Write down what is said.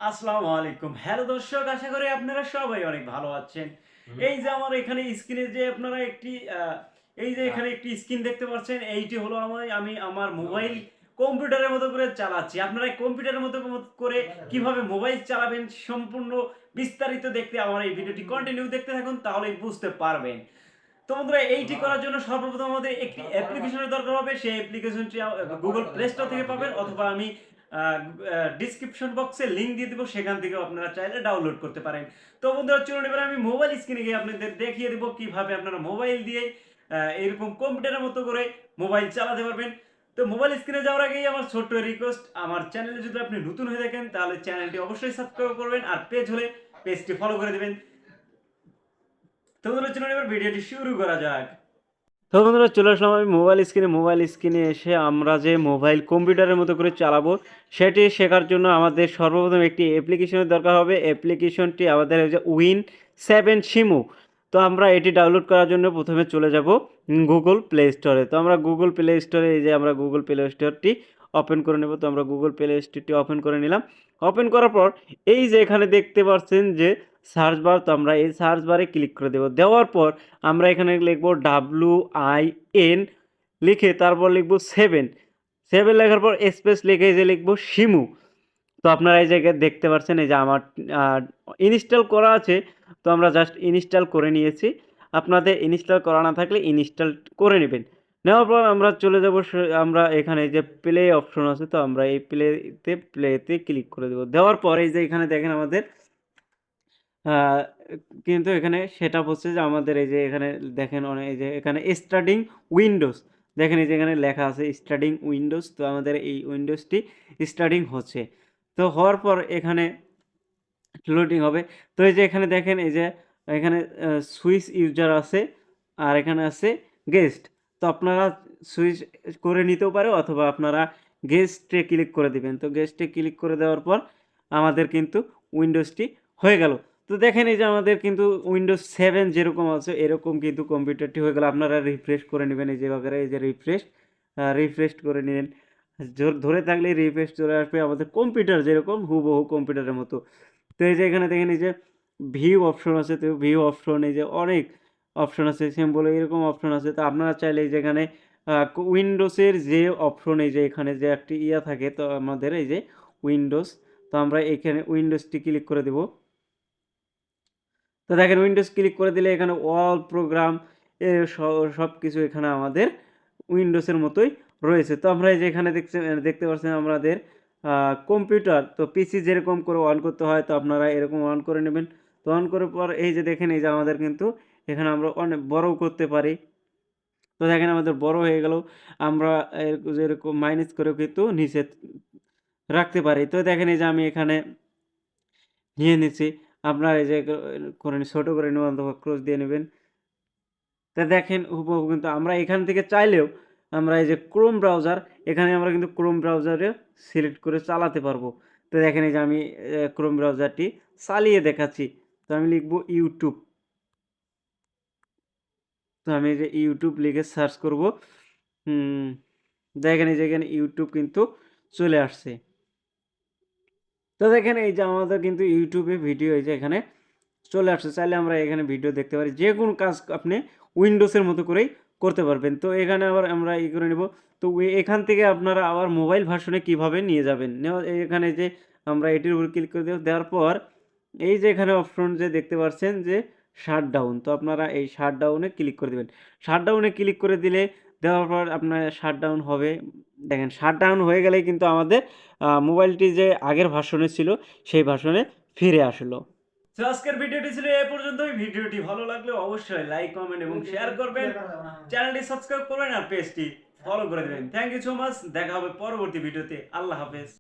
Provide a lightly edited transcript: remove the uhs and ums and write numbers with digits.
আসসালামু আলাইকুম। হ্যালো দর্শক, আশা করি আপনারা সবাই অনেক ভালো আছেন। এই যে আমার এখানে স্ক্রিনে যে আপনারা একটি এই যে এখানে একটি স্ক্রিন দেখতে পাচ্ছেন, এইটি হলো আমি আমার মোবাইল কম্পিউটারের মতো করে চালাচ্ছি। আপনারা কম্পিউটারের মতো করে কিভাবে মোবাইল চালাবেন সম্পূর্ণ বিস্তারিত দেখতে আমার এই ভিডিওটি কন্টিনিউ দেখতে থাকুন, তাহলেই বুঝতে পারবেন। তো বন্ধুরা, এইটি করার জন্য সর্বপ্রথম আমাদের একটি অ্যাপ্লিকেশনের দরকার হবে। সেই অ্যাপ্লিকেশনটি Google Play Store থেকে পাবেন, অথবা আমি ডেসক্রিপশন বক্সে লিংক দিয়ে দিব, সেখান থেকেও আপনারা চাইলে ডাউনলোড করতে পারেন। তো বন্ধুরা, চলুন এবার আমি মোবাইল স্ক্রিনে গিয়ে আপনাদের দেখিয়ে দেব কিভাবে আপনারা মোবাইল দিয়ে এরকম কম্পিউটারের মতো করে মোবাইল চালাতে পারবেন। তো মোবাইল স্ক্রিনে যাওয়ার আগেই আমার ছোট্ট রিকোয়েস্ট, আমার চ্যানেলে যদি আপনি নতুন হয়ে থাকেন তাহলে চ্যানেলটি অবশ্যই সাবস্ক্রাইব করবেন, আর পেজ হলে পেজটি ফলো করে দেবেন। তো বন্ধুরা, চলুন এবার ভিডিওটি শুরু করা যাক। তো বন্ধুরা, চলে আসলাম আমি মোবাইল স্ক্রিনে এসে আমরা যে মোবাইল কম্পিউটারের মতো করে চালাবো সেটি শেখার জন্য আমাদের সর্বপ্রথম একটি অ্যাপ্লিকেশনের দরকার হবে। অ্যাপ্লিকেশনটি আমাদের হচ্ছে Win7 শিমু। তো আমরা এটি ডাউনলোড করার জন্য প্রথমে চলে যাব গুগল প্লে স্টোরে। তো আমরা গুগল প্লে স্টোরে, এই যে আমরা গুগল প্লে স্টোরটি ওপেন করে নেব। তো আমরা গুগল প্লে স্টোরটি ওপেন করে নিলাম। ওপেন করার পর এই যে এখানে দেখতে পাচ্ছেন যে সার্চ বার, তো আমরা এই সার্চ বারে ক্লিক করে দেব। দেওয়ার পর আমরা এখানে লিখব WIN, লিখে তারপর লিখব 7 লেখার পর স্পেস লিখে এই যে লিখব শিমু। তো আপনারা এই জায়গায় দেখতে পাচ্ছেন এই যে আমার ইনস্টল করা আছে। তো আমরা জাস্ট ইনস্টল করে নিয়েছি। আপনাদের ইনস্টল করা না থাকলে ইনস্টল করে নেবেন। নেওয়ার পর আমরা চলে যাব, আমরা এখানে যে প্লে অপশন আছে, তো আমরা এই প্লেতে ক্লিক করে দেব। দেওয়ার পর এই যে এখানে দেখেন আমাদের আ কিন্তু এখানে সেটআপ হচ্ছে যে আমাদের এই যে এখানে দেখেন এই যে এখানে স্টার্টিং উইন্ডোজ, দেখেন এই যে এখানে লেখা আছে স্টার্টিং উইন্ডোজ। তো আমাদের এই উইন্ডোজটি স্টার্টিং হচ্ছে। তো হওয়ার পর এখানে লোডিং হবে। তো এই যে এখানে দেখেন এই যে এখানে সুইচ ইউজার আছে, আর এখানে আছে গেস্ট। তো আপনারা সুইচ করে নিতেও পারে, অথবা আপনারা গেস্টে ক্লিক করে দিবেন। তো গেস্টে ক্লিক করে দেওয়ার পর আমাদের কিন্তু উইন্ডোজটি হয়ে গেল। তো দেখেন এই যে আমাদের কিন্তু উইন্ডোজ 7 যেরকম আছে এরকম কিন্তু কম্পিউটারটি হয়ে গেল। আপনারা রিফ্রেশ করে নেবেন, এই যে বাগেরা এই যে রিফ্রেশ করে নিলেন। ধরে থাকলে রিফ্রেশ চলে আসবে আমাদের কম্পিউটার যেরকম হুবহু কম্পিউটারের মতো। তো এই যে এখানে দেখেন এই যে ভিউ অপশন আছে। তো ভিউ অপশন এই যে অনেক অপশন আছে, সিম্বল এরকম অপশন আছে। তো আপনারা চাইলে এই যে এখানে উইন্ডোজের যে অপশন, এই যে এখানে যে একটি ইয়া থাকে, তো আমাদের এই যে উইন্ডোজ, তো আমরা এখানে উইন্ডোজটি ক্লিক করে দেব। তো দেখেন উইন্ডোজ ক্লিক করে দিলে এখানে অল প্রোগ্রাম সব কিছু এখানে আমাদের উইন্ডোজের মতোই রয়েছে। তো আমরা এই যে এখানে দেখতে পাচ্ছেন আমাদের কম্পিউটার, তো পিসি যেরকম করে অন করতে হয়, তো আপনারা এরকম অন করে নেবেন। তো অন করার পর এই যে দেখেন এই যে আমাদের কিন্তু এখানে আমরা অনেক বড়ও করতে পারি। তো দেখেন আমাদের বড় হয়ে গেল। আমরা যেরকম মাইনাস করেও কিন্তু নিচে রাখতে পারি। তো দেখেন এই যে আমি এখানে নিয়ে নিচ্ছি। আপনারা এই যে করে ছোট করে নেবেন অথবা ক্রস দিয়ে নেবেন। তা দেখেন হুবহু কিন্তু আমরা এখান থেকে চাইলেও আমরা এই যে ক্রোম ব্রাউজার, এখানে আমরা কিন্তু ক্রোম ব্রাউজারে সিলেক্ট করে চালাতে পারবো। তো দেখেন এই যে আমি ক্রোম ব্রাউজারটি চালিয়ে দেখাচ্ছি। তো আমি লিখব ইউটিউব। তো আমি এই যে ইউটিউব লিখে সার্চ করব। হুম, দেখেন এই যে এখানে ইউটিউব কিন্তু চলে আসছে। তো দেখেন এই যে আমাদের কিন্তু ইউটিউবে ভিডিও এই যে এখানে চলে আসছে। চাইলে আমরা এখানে ভিডিও দেখতে পারি। যেকোনো কাজ আপনি উইন্ডোজের মতো করেই করতে পারবেন। তো এখানে আবার আমরা করে নেব। তো এখান থেকে আপনারা আবার মোবাইল ভার্সনে কিভাবে নিয়ে যাবেন। এখানে যে আমরা এটির উপর ক্লিক করে দেব। দেওয়ার পর এই যে এখানে অপশন যে দেখতে পাচ্ছেন যে শাটডাউন। তো আপনারা এই শাটডাউনে ক্লিক করে দিবেন। শাটডাউনে ক্লিক করে দিলে দেওয়ার পর আপনার শাটডাউন হবে। দেখেন শাটডাউন হয়ে গেলেই কিন্তু আমাদের মোবাইলটি যে আগের ভার্সনে ছিল সেই ভার্সনে ফিরে আসলো। তো আজকের ভিডিওটি ছিল এই পর্যন্তই। ভিডিওটি ভালো লাগলে অবশ্যই লাইক, কমেন্ট এবং শেয়ার করবেন। চ্যানেলটি সাবস্ক্রাইব করবেন আর পেজটি ফলো করে দেবেন। Thank you so much. দেখা হবে পরবর্তী ভিডিওতে। আল্লাহ হাফেজ।